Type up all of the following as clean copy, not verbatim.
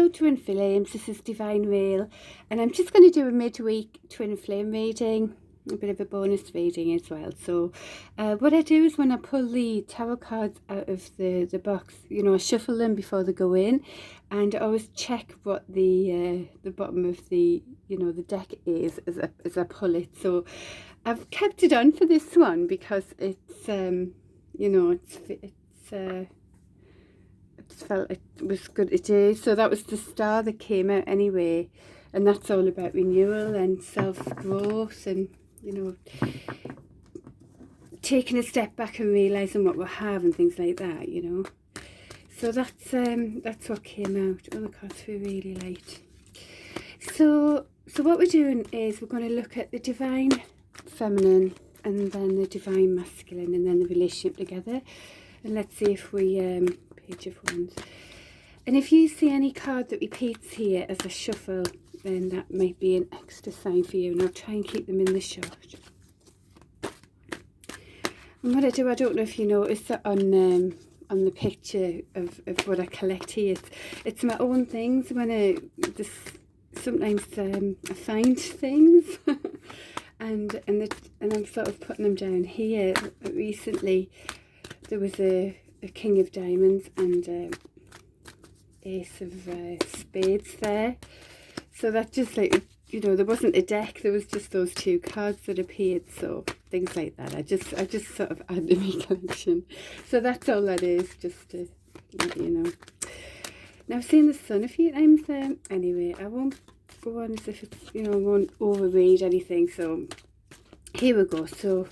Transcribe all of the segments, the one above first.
Hello Twin Flames, this is Divine Rail, and I'm just going to do a midweek Twin Flame reading, a bit of a bonus reading as well. So what I do is when I pull the tarot cards out of the box, I shuffle them before they go in, and I always check what the bottom of the the deck is as I pull it. So I've kept it on for this one because it's I just felt it was good to do. So that was the star that came out anyway, and that's all about renewal and self-growth and taking a step back and realizing what we have and things like that, so that's what came out. Oh, the cards were really light. So what we're doing is we're going to look at the divine feminine and then the divine masculine and then the relationship together, and let's see if we Page of Wands. And if you see any card that repeats here as a shuffle, then that might be an extra sign for you, and I'll try and keep them in the shot. And what I do, I don't know if you noticed that on the picture of what I collect here, it's my own things. When sometimes I find things and I'm sort of putting them down here. Recently there was a King of Diamonds and Ace of Spades there, so that just there wasn't a deck, there was just those two cards that appeared. So things like that, I just sort of add to my collection. So that's all that is, just to let you know. Now I've seen the sun a few times there. Anyway, I won't go on as if it's I won't overread anything. So here we go. So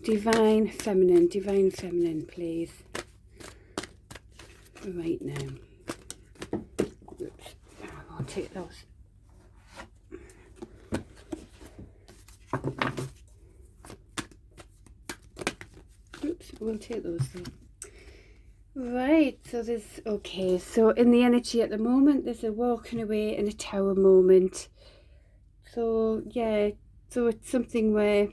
divine feminine, please, right now. Oops, I'll take those. Oops, we'll take those then. Right, so there's, okay, so in the energy at the moment, there's a walking away and a tower moment. So yeah, so it's something where,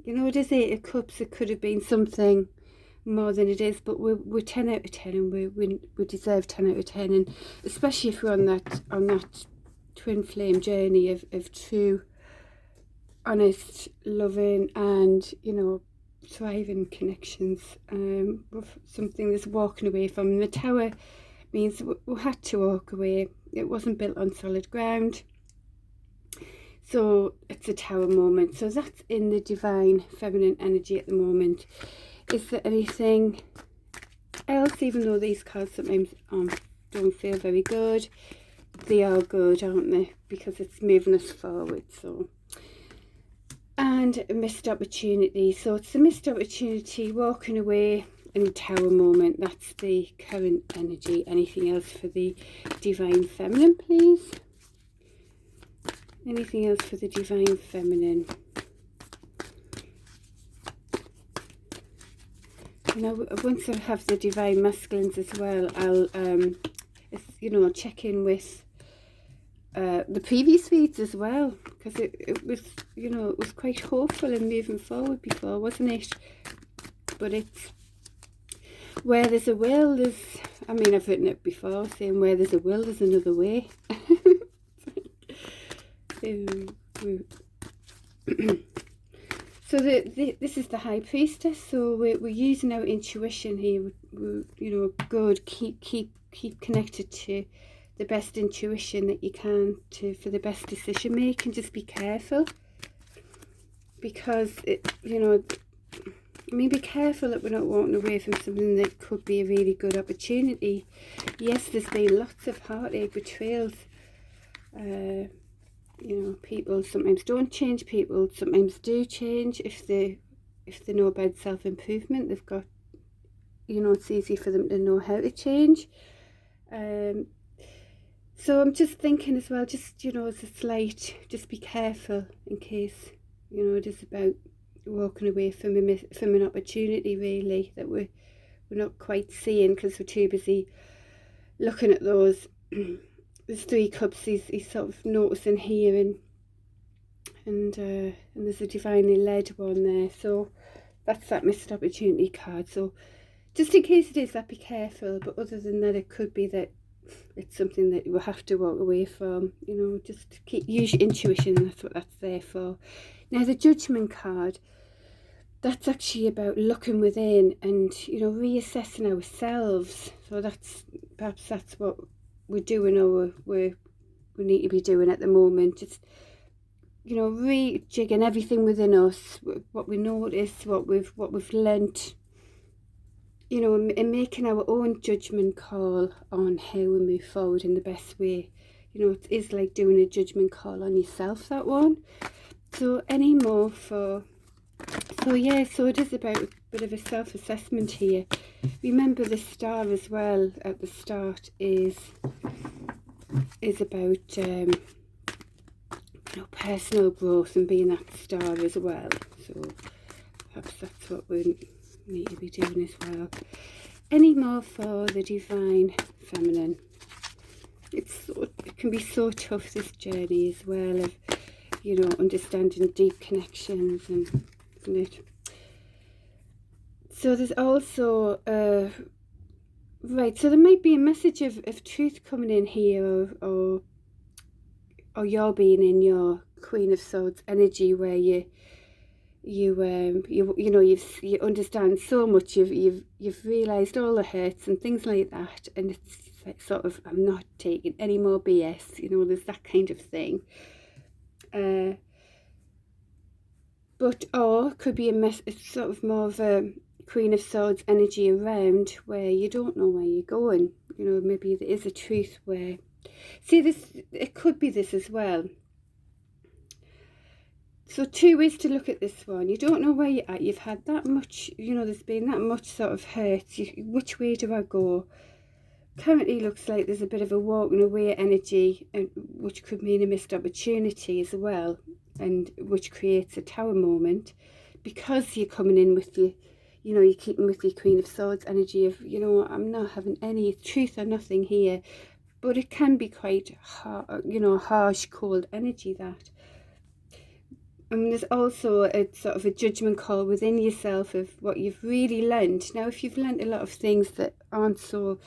it is 8 of Cups. It could have been something more than it is, but we're 10 out of 10, and we deserve 10 out of 10, and especially if we're on that twin flame journey of true, honest, loving, and thriving connections, with something that's walking away from. And the tower means we had to walk away. It wasn't built on solid ground. So it's a tower moment. So that's in the divine feminine energy at the moment. Is there anything else? Even though these cards sometimes don't feel very good, they are good, aren't they? Because it's moving us forward. So, and a missed opportunity. So it's a missed opportunity, walking away, and a tower moment. That's the current energy. Anything else for the divine feminine, please? Anything else for the divine feminine? Once I have the divine masculines as well, I'll check in with the previous reads as well, because it was it was quite hopeful and moving forward before, wasn't it? But it's where there's a will, I've written it before saying where there's a will, there's another way. So this is the High Priestess. So we're using our intuition here. Good. Keep connected to the best intuition that you can for the best decision making. Just be careful, because be careful that we're not walking away from something that could be a really good opportunity. Yes, there's been lots of heartache, betrayals. People sometimes don't change. People sometimes do change if they know about self-improvement. They've got, it's easy for them to know how to change. So I'm just thinking as well, just as a slight, just be careful in case it is about walking away from an opportunity, really, that we're not quite seeing because we're too busy looking at those. There's 3 cups he's sort of noticing here, and there's a divinely led one there. So that's that missed opportunity card. So just in case it is that, be careful. But other than that, it could be that it's something that you will have to walk away from. You know, just use your intuition, and that's what that's there for. Now the Judgment card, that's actually about looking within and, you know, reassessing ourselves. So perhaps that's what we're doing, or we need to be doing at the moment. Just, you know, rejigging everything within us, what we notice, what we've learnt, you know, and making our own judgment call on how we move forward in the best way. You know, it is like doing a judgment call on yourself, that one. So any more for, so yeah, so it is about a bit of a self-assessment here. Remember the star as well at the start is about you know, personal growth and being that star as well. So perhaps that's what we need to be doing as well. Any more for the Divine Feminine? It can be so tough, this journey as well, of, you know, understanding deep connections, and isn't it? So there's also right, so there might be a message of truth coming in here, or you're being in your Queen of Swords energy, where you know, you understand so much, you've realized all the hurts and things like that, and it's like sort of, I'm not taking any more BS, you know, there's that kind of thing. But or could be it's sort of more of a Queen of Swords energy around, where you don't know where you're going. You know, maybe there is a truth where, see, this, it could be this as well. So two ways to look at this one. You don't know where you're at. You've had that much, you know, there's been that much sort of hurt. Which way do I go? Currently looks like there's a bit of a walking away energy, which could mean a missed opportunity as well, and which creates a Tower moment, because you're coming in with your, you know, you're keeping with your Queen of Swords energy of, you know, I'm not having any truth or nothing here. But it can be quite, you know, harsh, cold energy, that. And there's also a sort of a judgment call within yourself of what you've really learned. Now, if you've learned a lot of things that aren't so,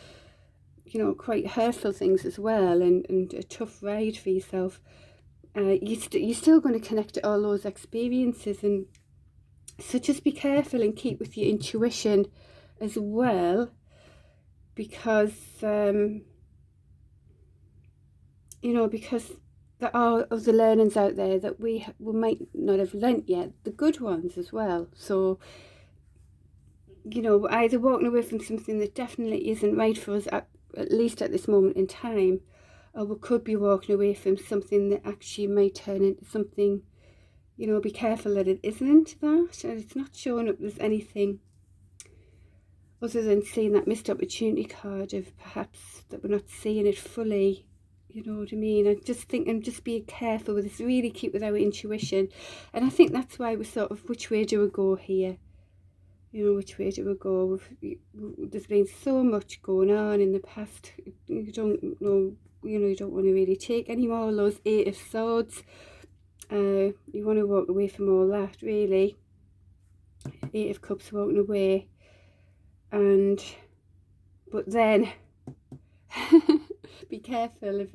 you know, quite hurtful things as well, and a tough ride for yourself, you're still going to connect to all those experiences. And so just be careful and keep with your intuition as well, because you know, because there are other learnings out there that we might not have learnt yet, the good ones as well. So, you know, we're either walking away from something that definitely isn't right for us, at least at this moment in time, or we could be walking away from something that actually might turn into something, you know, be careful that it isn't that, and it's not showing up as anything other than seeing that missed opportunity card of perhaps that we're not seeing it fully. You know what I mean? I just think, and just be careful with this, really keep with our intuition. And I think that's why we're sort of, which way do we go here? You know, which way do we go? There's been so much going on in the past. You don't know, you know, you don't want to really take any more of those 8 of Swords. You want to walk away from all that, really. 8 of Cups, walking away. But then be careful of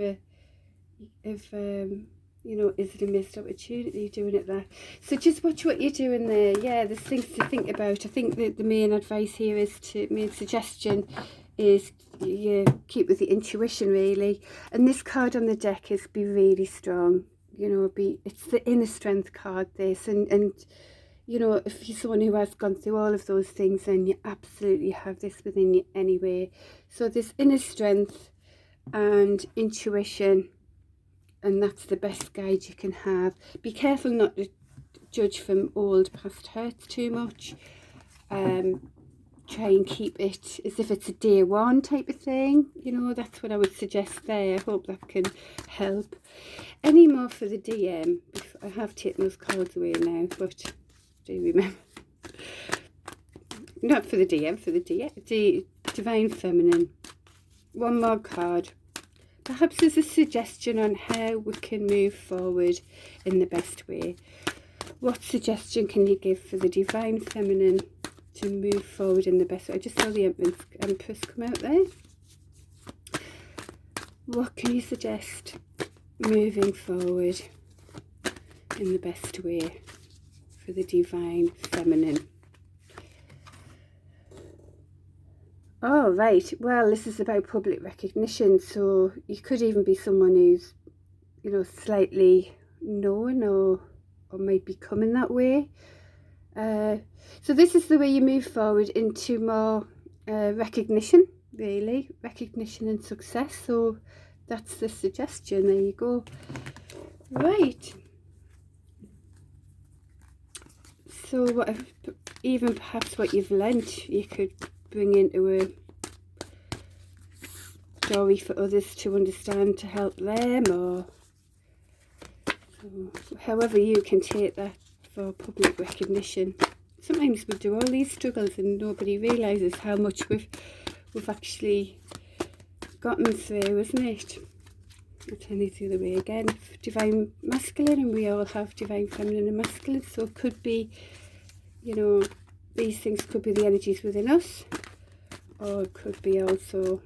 you know, is it a missed opportunity doing it there? So just watch what you're doing there. Yeah, there's things to think about. I think that the main advice here is main suggestion is you keep with the intuition, really. And this card on the deck is be really strong. You know, it's the inner strength card, this, and you know, if you're someone who has gone through all of those things, then you absolutely have this within you anyway. So this inner strength and intuition, and that's the best guide you can have. Be careful not to judge from old past hurts too much. Try and keep it as if it's a day one type of thing. You know, that's what I would suggest there. I hope that can help. Any more for the DM? I have taken those cards away now, but do remember. Not for the DM, for the Divine Feminine. One more card. Perhaps there's a suggestion on how we can move forward in the best way. What suggestion can you give for the Divine Feminine to move forward in the best way? I just saw the Empress come out there. what can you suggest moving forward in the best way for the divine feminine? Oh, right. Well, this is about public recognition. So you could even be someone who's, you know, slightly known or might be coming that way. So this is the way you move forward into more recognition, really. Recognition and success. So that's the suggestion. There you go. Right. So what, even perhaps what you've learnt, you could bring into a story for others to understand, to help them, or so however you can take that for public recognition. Sometimes we do all these struggles and nobody realises how much we've actually gotten through, isn't it? I'll turn it the other way again. Divine masculine, and we all have divine feminine and masculine, so it could be, you know, these things could be the energies within us, or it could be also,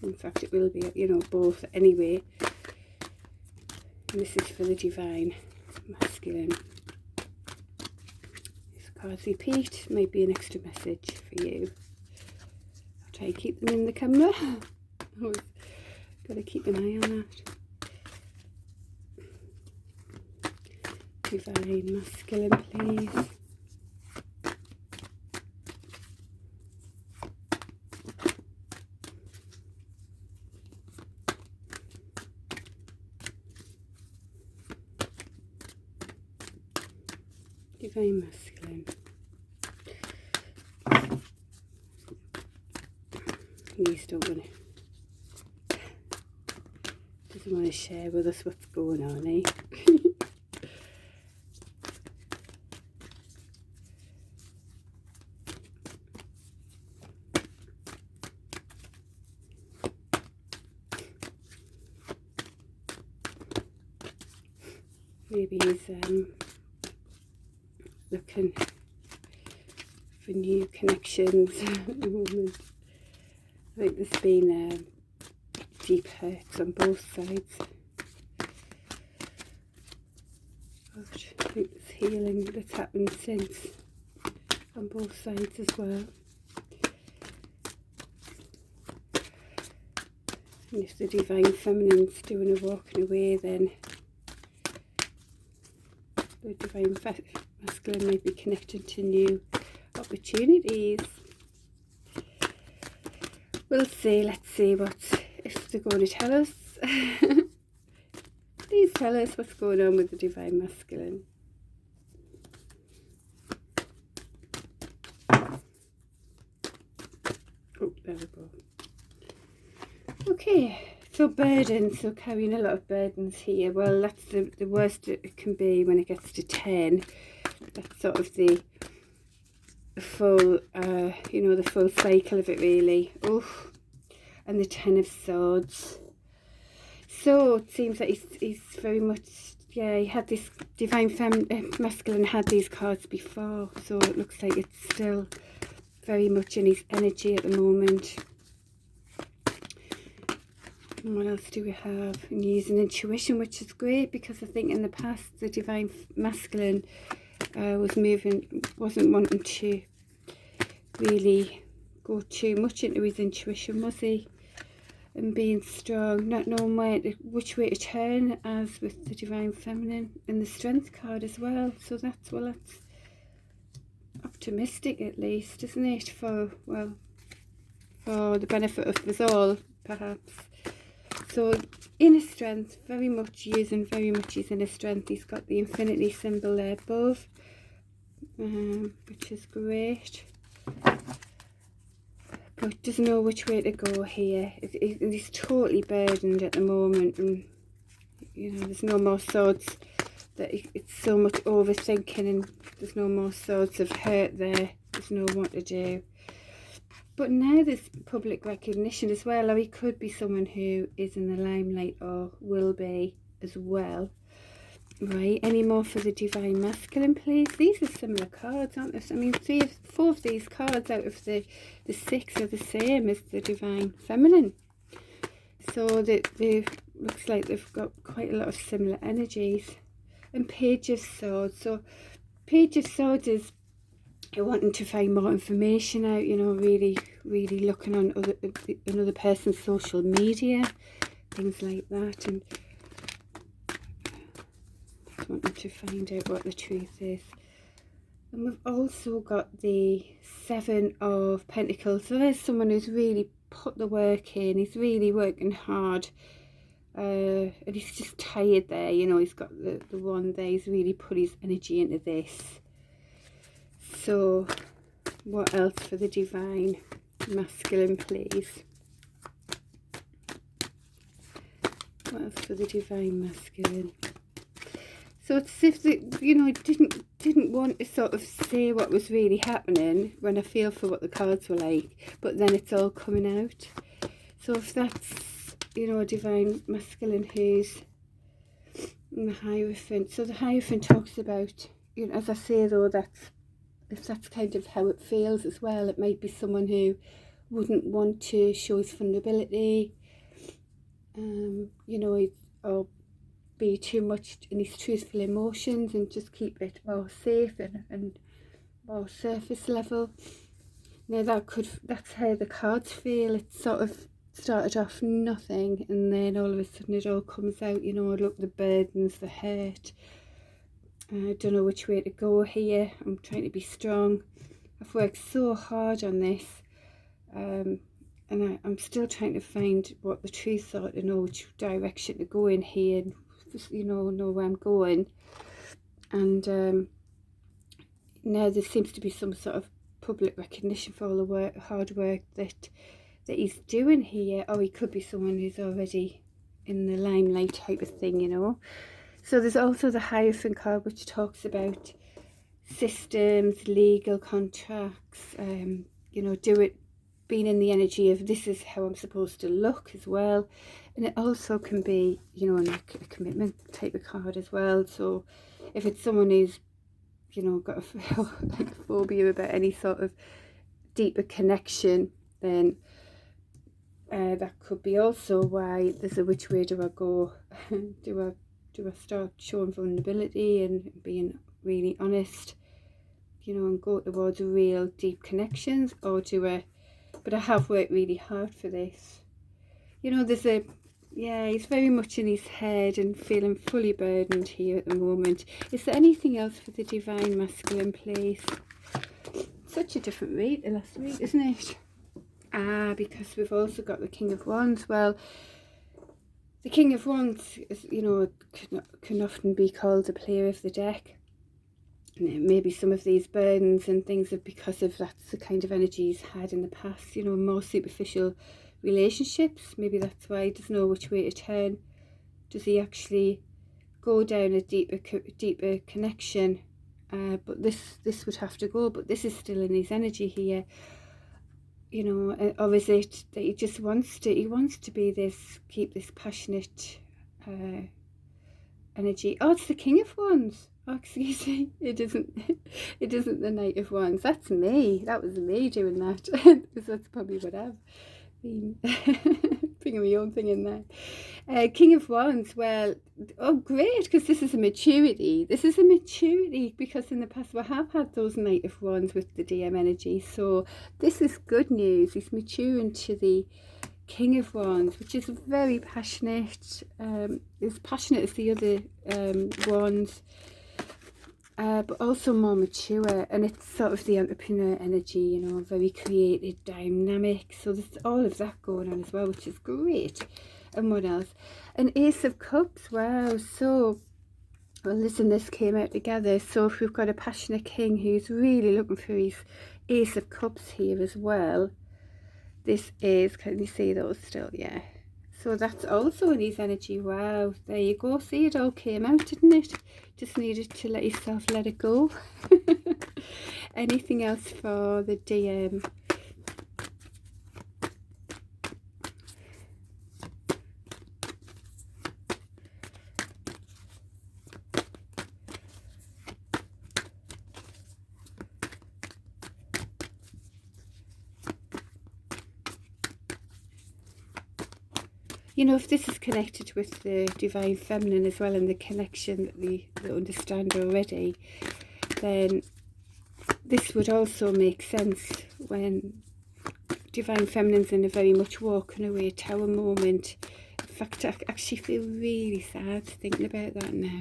in fact it will be, you know, both anyway. And this is for the divine masculine. These cards repeat, might be an extra message for you. I'll try and keep them in the camera. Always got to keep an eye on that. Divine masculine, please. Divine masculine. Please don't want to. Doesn't want to share with us what's going on, eh? Maybe he's looking for new connections at the moment. I think there's been deep hurts on both sides. Gosh, I think there's healing that's happened since on both sides as well. And if the divine feminine's doing a walking away, then the divine masculine might be connected to new opportunities. We'll see. Let's see if they're going to tell us. Please tell us what's going on with the divine masculine. Oh, there we go. Okay. So burdens, so carrying a lot of burdens here. Well, that's the worst it can be when it gets to 10. That's sort of the full, you know, the full cycle of it, really. Oh, and the 10 of Swords. So it seems that he's very much, yeah, he had this divine masculine had these cards before, so it looks like it's still very much in his energy at the moment. And what else do we have? And using intuition, which is great, because I think in the past the divine masculine wasn't wanting to really go too much into his intuition, was he? And being strong, not knowing which way to turn, as with the divine feminine, and the strength card as well. So that's optimistic, at least, isn't it? For the benefit of us all, perhaps. So inner strength, very much his inner strength. He's got the infinity symbol there above, which is great. But doesn't know which way to go here. He's totally burdened at the moment, and you know, there's no more swords. That it's so much overthinking, and there's no more swords of hurt there. There's no what to do. But now there's public recognition as well, or he could be someone who is in the limelight, or will be as well. Right, any more for the divine masculine, please? These are similar cards, aren't they? I mean, 4 of these cards out of the 6 are the same as the divine feminine. So they looks like they've got quite a lot of similar energies. And Page of Swords. So Page of Swords is wanting to find more information out, you know, really looking on another person's social media, things like that, and just wanting to find out what the truth is. And we've also got the Seven of Pentacles. So there's someone who's really put the work in, he's really working hard, and he's just tired there, you know, he's got the one there, he's really put his energy into this. So what else for the Divine Masculine, please? What else for the Divine Masculine? So it's as if, you know, didn't want to sort of say what was really happening when I feel for what the cards were like, but then it's all coming out. So if that's, you know, a Divine Masculine who's in the Hierophant. So the Hierophant talks about, you know, as I say though, if that's kind of how it feels as well, it might be someone who wouldn't want to show his vulnerability, you know, or be too much in his truthful emotions and just keep it more safe and more surface level. Now that's how the cards feel. It sort of started off nothing, and then all of a sudden it all comes out, you know, look, the burdens, the hurt. I don't know which way to go here. I'm trying to be strong. I've worked so hard on this, and I'm still trying to find what the truth are, to know which direction to go in here, and just, you know where I'm going. And now there seems to be some sort of public recognition for all the hard work that he's doing here. Or he could be someone who's already in the limelight type of thing, you know. So there's also the Hierophant card, which talks about systems, legal contracts, you know, being in the energy of this is how I'm supposed to look as well. And it also can be, you know, like a commitment type of card as well. So if it's someone who's, you know, got like a phobia about any sort of deeper connection, then that could be also why there's a which way do I go. Do I start showing vulnerability and being really honest, you know, and go towards real deep connections, or do I, but I have worked really hard for this. You know, he's very much in his head and feeling fully burdened here at the moment. Is there anything else for the Divine Masculine, please? Such a different read to last week, isn't it? Because we've also got the King of Wands. Well, the King of Wands is, you know, can often be called the player of the deck. And maybe some of these burdens and things are because of that's the kind of energy he's had in the past, you know, more superficial relationships. Maybe that's why he doesn't know which way to turn. Does he actually go down a deeper connection? But this would have to go, but this is still in his energy here. You know, or is it that he just wants to be this, keep this passionate energy? Oh, it's the King of Wands. Oh, excuse me, it isn't the Knight of Wands. That's me. That was me doing that. Because that's probably what I've been bringing my own thing in there. King of Wands. Well, oh great, because this is a maturity. This is a maturity because in the past we have had those Knight of Wands with the DM energy. So this is good news. He's maturing to the King of Wands, which is very passionate. As passionate as the other wands. But also more mature, and it's sort of the entrepreneur energy, you know, very creative, dynamic. So there's all of that going on as well, which is great. And what else? An Ace of Cups. Wow. So, well, listen, this came out together. So if we've got a passionate king who's really looking for his Ace of Cups here as well, this is, can you see those still? Yeah. So that's also in his energy. Wow, there you go. See, it all came out, didn't it? Just needed to let yourself let it go. Anything else for the DM? you know, if this is connected with the Divine Feminine as well, and the connection that they understand already, then this would also make sense when Divine Feminine's in a very much walking away tower moment. In fact, I actually feel really sad thinking about that now.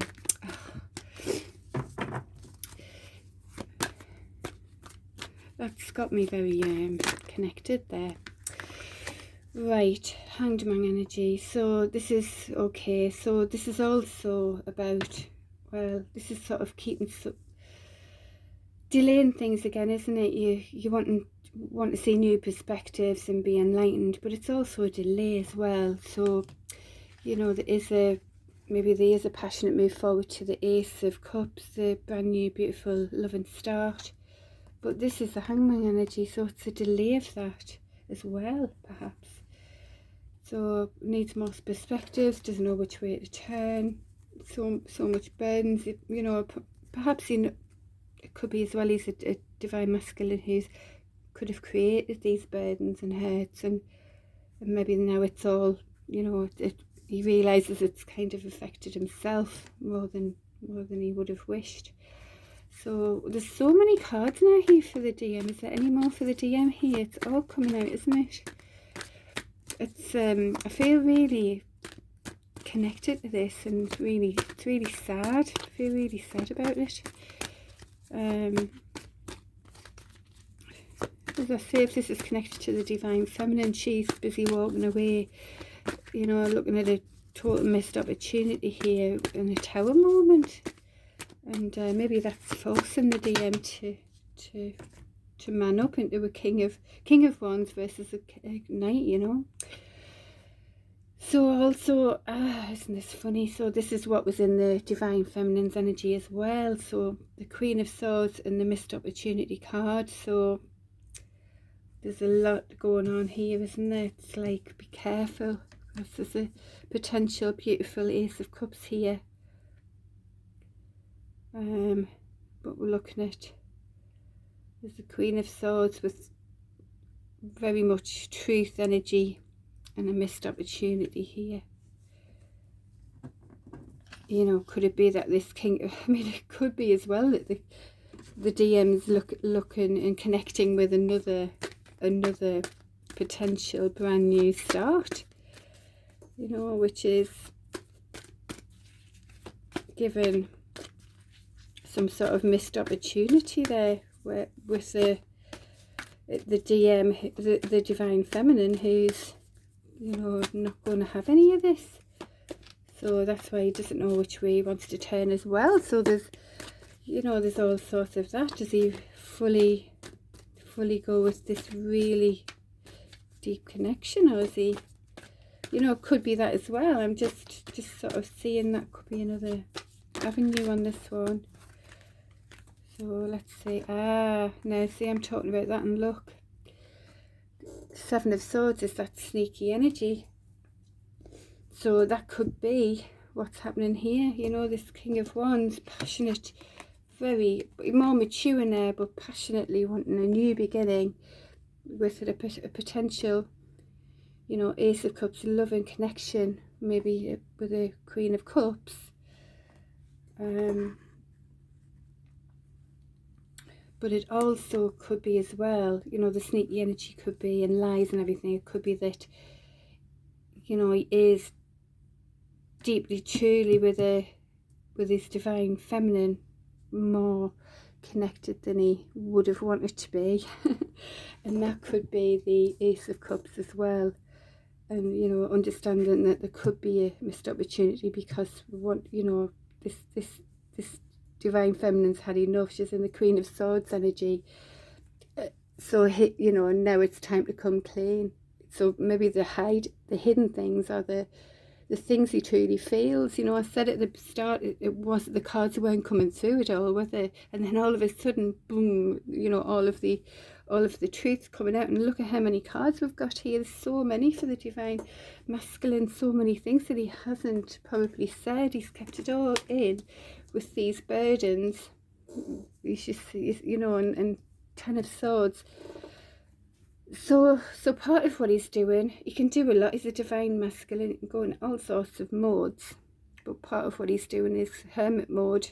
That's got me very connected there. Right, Hanged Man energy. So this is okay. So this is also about, well, this is sort of delaying things again, isn't it? You want to see new perspectives and be enlightened, but it's also a delay as well. So, you know, maybe there is a passionate move forward to the Ace of Cups, the brand new beautiful loving start. But this is the Hangman energy, so it's a delay of that as well, perhaps. So needs more perspectives, doesn't know which way to turn. So much burdens, you know. Perhaps it could be as well he's a divine masculine who's could have created these burdens and hurts, and maybe now it's all, you know, he realizes it's kind of affected himself more than he would have wished. So there's so many cards now here for the DM. Is there any more for the DM here? It's all coming out, isn't it? It's I feel really connected to this, and it's really sad. I feel really sad about it. As I say, if this is connected to the Divine Feminine, she's busy walking away, you know, looking at a total missed opportunity here in a tower moment. And maybe that's forcing the DM to man up into a King of Wands versus a Knight, you know. So also, isn't this funny? So this is what was in the Divine Feminine's energy as well. So the Queen of Swords and the missed opportunity card. So there's a lot going on here, isn't there? It's like, be careful, because there's a potential beautiful Ace of Cups here. But we're looking at, there's the Queen of Swords with very much truth energy and a missed opportunity here. You know, could it be that this king, I mean, it could be as well that the DM's looking and connecting with another potential brand new start, you know, which is given some sort of missed opportunity there with the DM, the Divine Feminine, who's, you know, not going to have any of this. So that's why he doesn't know which way he wants to turn as well. So there's, you know, there's all sorts of that. Does he fully go with this really deep connection, or is he, you know, it could be that as well. I'm just sort of seeing that could be another avenue on this one. So let's see. Now see, I'm talking about that, and look, Seven of Swords is that sneaky energy. So that could be what's happening here. You know, this King of Wands, passionate, very more mature now, but passionately wanting a new beginning with a potential, you know, Ace of Cups, love and connection, maybe with a Queen of Cups. But it also could be as well, you know, the sneaky energy could be, and lies and everything, it could be that, you know, he is deeply, truly with his Divine Feminine, more connected than he would have wanted to be. And that could be the Ace of Cups as well. And, you know, understanding that there could be a missed opportunity because we want, you know, this Divine Feminine's had enough. She's in the Queen of Swords energy. So, you know, now it's time to come clean. So maybe the hidden things are the things he truly feels. You know, I said at the start, it was the cards weren't coming through at all, were they? And then all of a sudden, boom, you know, all of the truths coming out. And look at how many cards we've got here. There's so many for the Divine Masculine, so many things that he hasn't probably said. He's kept it all in with these burdens. He's just, you know, and Ten of Swords. So part of what he's doing, he can do a lot. He's a divine masculine, going all sorts of modes. But part of what he's doing is hermit mode,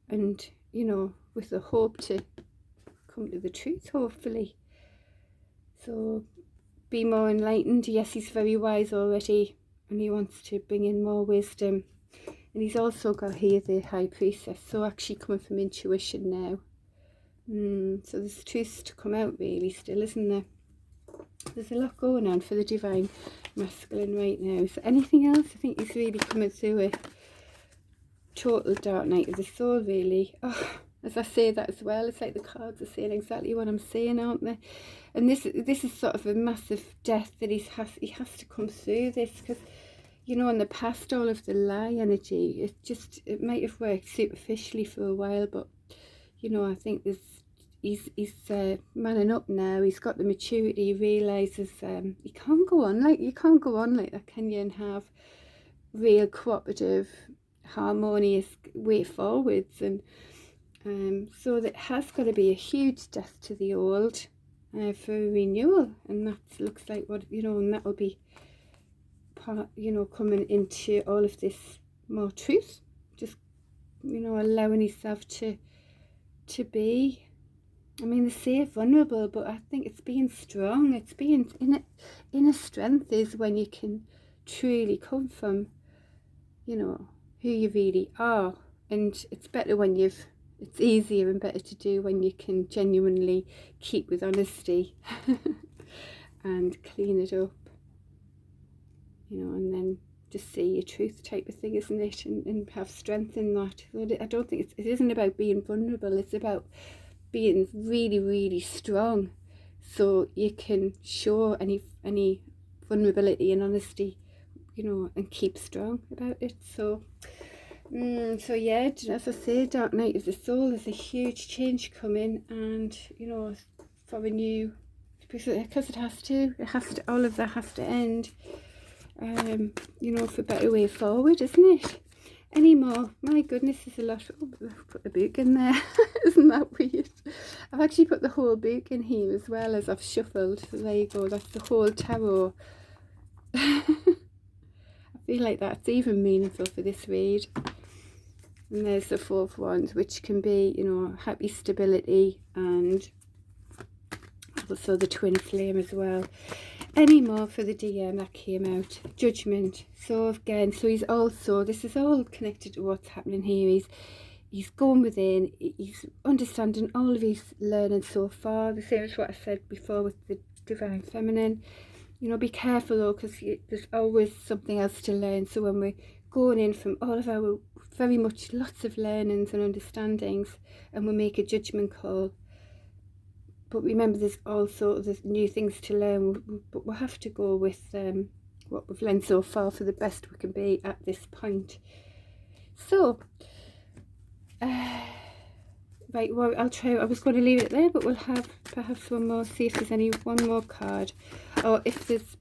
and you know, with the hope to come to the truth, hopefully. So be more enlightened. Yes, he's very wise already, and he wants to bring in more wisdom. And he's also got here the high priestess, so actually coming from intuition now. So there's truths to come out really still, isn't there? There's a lot going on for the divine masculine right now. So anything else? I think he's really coming through a total dark night of the soul, really. Oh, as I say that as well, it's like the cards are saying exactly what I'm saying, aren't they? And this is sort of a massive death that he has to come through this, because you know, in the past, all of the lie energy, it might have worked superficially for a while, but you know, I think he's manning up now. He's got the maturity. He realizes you can't go on like that, can you? And have real cooperative, harmonious way forwards. And so that has got to be a huge death to the old for renewal, and that looks like what, you know, and that will be part, you know, coming into all of this more truth, just, you know, allowing yourself to be, I mean, they say vulnerable, but I think it's being strong. It's being inner strength is when you can truly come from, you know, who you really are. And it's better when it's easier and better to do when you can genuinely keep with honesty and clean it up, you know, and then just see your truth type of thing, isn't it? And have strength in that. I don't think it isn't about being vulnerable. It's about being really, really strong, so you can show any vulnerability and honesty, you know, and keep strong about it. So so yeah, as I say, dark night of the soul, there's a huge change coming, and you know, for a new, because it has to, all of that has to end, you know, for a better way forward, isn't it? Any more? My goodness, there's a lot. Oh, I've put the book in there. Isn't that weird? I've actually put the whole book in here as well as I've shuffled. So there you go. That's the whole tarot. I feel like that's even meaningful for this read. And there's the fourth one, which can be, you know, happy stability, and also the twin flame as well. Any more for the DM that came out? Judgment. So again, so he's also, this is all connected to what's happening here. He's going within, he's understanding all of his learning so far, the same as what I said before with the divine feminine. You know, be careful though, because there's always something else to learn. So when we're going in from all of our very much lots of learnings and understandings, and we make a judgment call, but remember there's new things to learn, but we'll have to go with what we've learned so far for the best we can be at this point. So right, well, I'll try, I was going to leave it there, but we'll have perhaps one more, see if there's one more card, or if there's,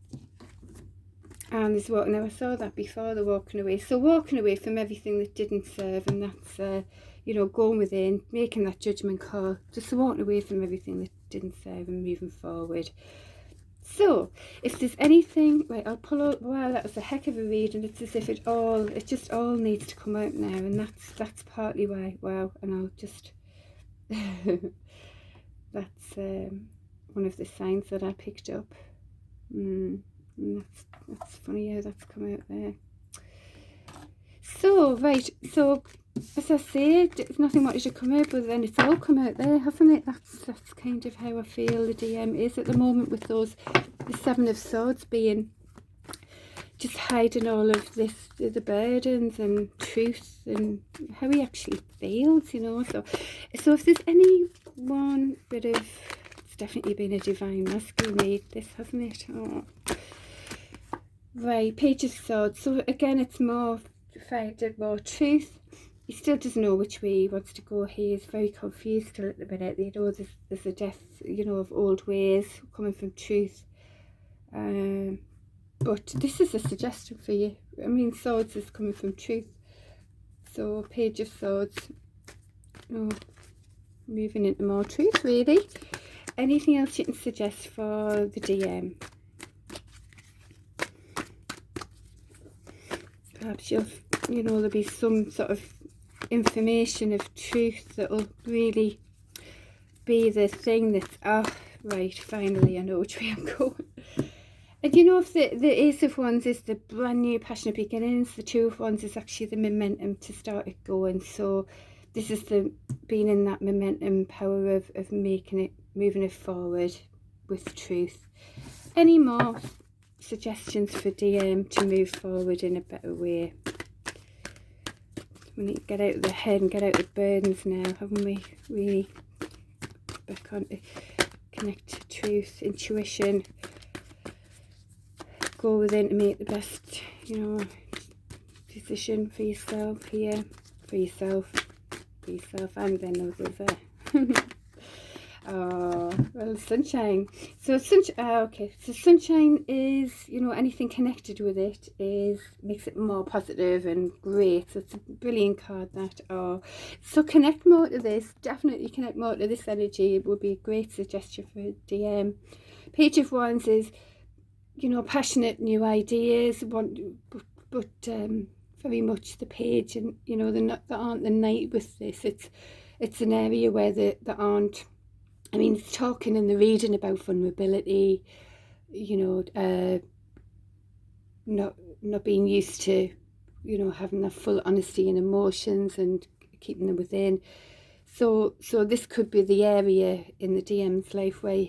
and there's walking. Now I saw that before, the walking away. So walking away from everything that didn't serve, and that's you know, going within, making that judgment call, just walking away from everything that didn't serve and moving forward. So if there's anything, right, I'll pull out, wow, that was a heck of a read, and it's as if it just all needs to come out now, and that's partly why, wow. And I'll just that's one of the signs that I picked up. That's funny how that's come out there. So right, so as I said, it's nothing wanted to come out, but then it's all come out there, hasn't it? That's kind of how I feel the DM is at the moment, with the Seven of Swords being just hiding all of this, the burdens and truth and how he actually feels, you know. So if there's any one bit of, it's definitely been a divine masculine read, this, hasn't it? Oh. Right, Page of Swords. So again, it's more truth. He still doesn't know which way he wants to go. He is very confused still at the minute. You know, there's a death, you know, of old ways coming from truth. But this is a suggestion for you. I mean, Swords is coming from truth. So Page of Swords, you know, moving into more truth, really. Anything else you can suggest for the DM? Perhaps there'll be some sort of information of truth that'll really be the thing that's, right, finally I know which way I'm going. And if the Ace of Wands is the brand new passionate beginnings, the Two of Wands is actually the momentum to start it going. So this is the being in that momentum power of moving it forward with truth. Any more suggestions for DM to move forward in a better way? We need to get out of the head and get out of the burdens now, haven't we? Really back on to connect to truth, intuition. Go within to make the best, decision for yourself here, for yourself, and then others. Oh, well, sunshine. So okay. So sunshine is, anything connected with it makes it more positive and great. So it's a brilliant card that. So connect more to this. Definitely connect more to this energy. It would be a great suggestion for a DM. Page of Wands is, passionate new ideas, but very much the page, and there aren't the knight with this. It's an area where there aren't. I mean, it's talking in the reading about vulnerability, not being used to, having that full honesty in emotions and keeping them within. So this could be the area in the DM's life where,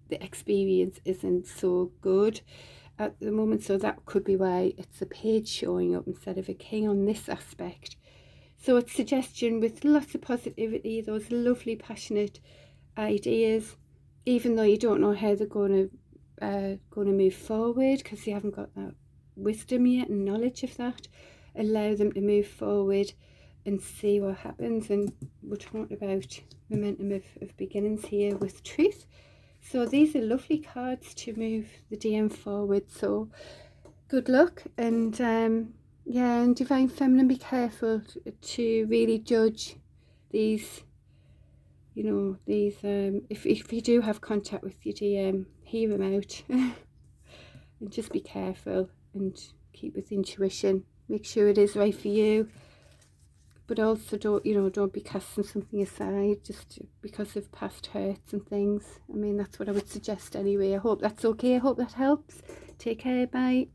the experience isn't so good at the moment. So that could be why it's a page showing up instead of a king on this aspect. So it's suggestion with lots of positivity, those lovely passionate ideas, even though you don't know how they're going to move forward because you haven't got that wisdom yet and knowledge of that. Allow them to move forward and see what happens. And we're talking about momentum of beginnings here with truth. So these are lovely cards to move the DM forward. So good luck, and and Divine Feminine, be careful to really judge these. If you do have contact with your DM, hear them out and just be careful and keep with intuition. Make sure it is right for you, but also don't be casting something aside just because of past hurts and things. I mean, that's what I would suggest anyway. I hope that's okay. I hope that helps. Take care. Bye.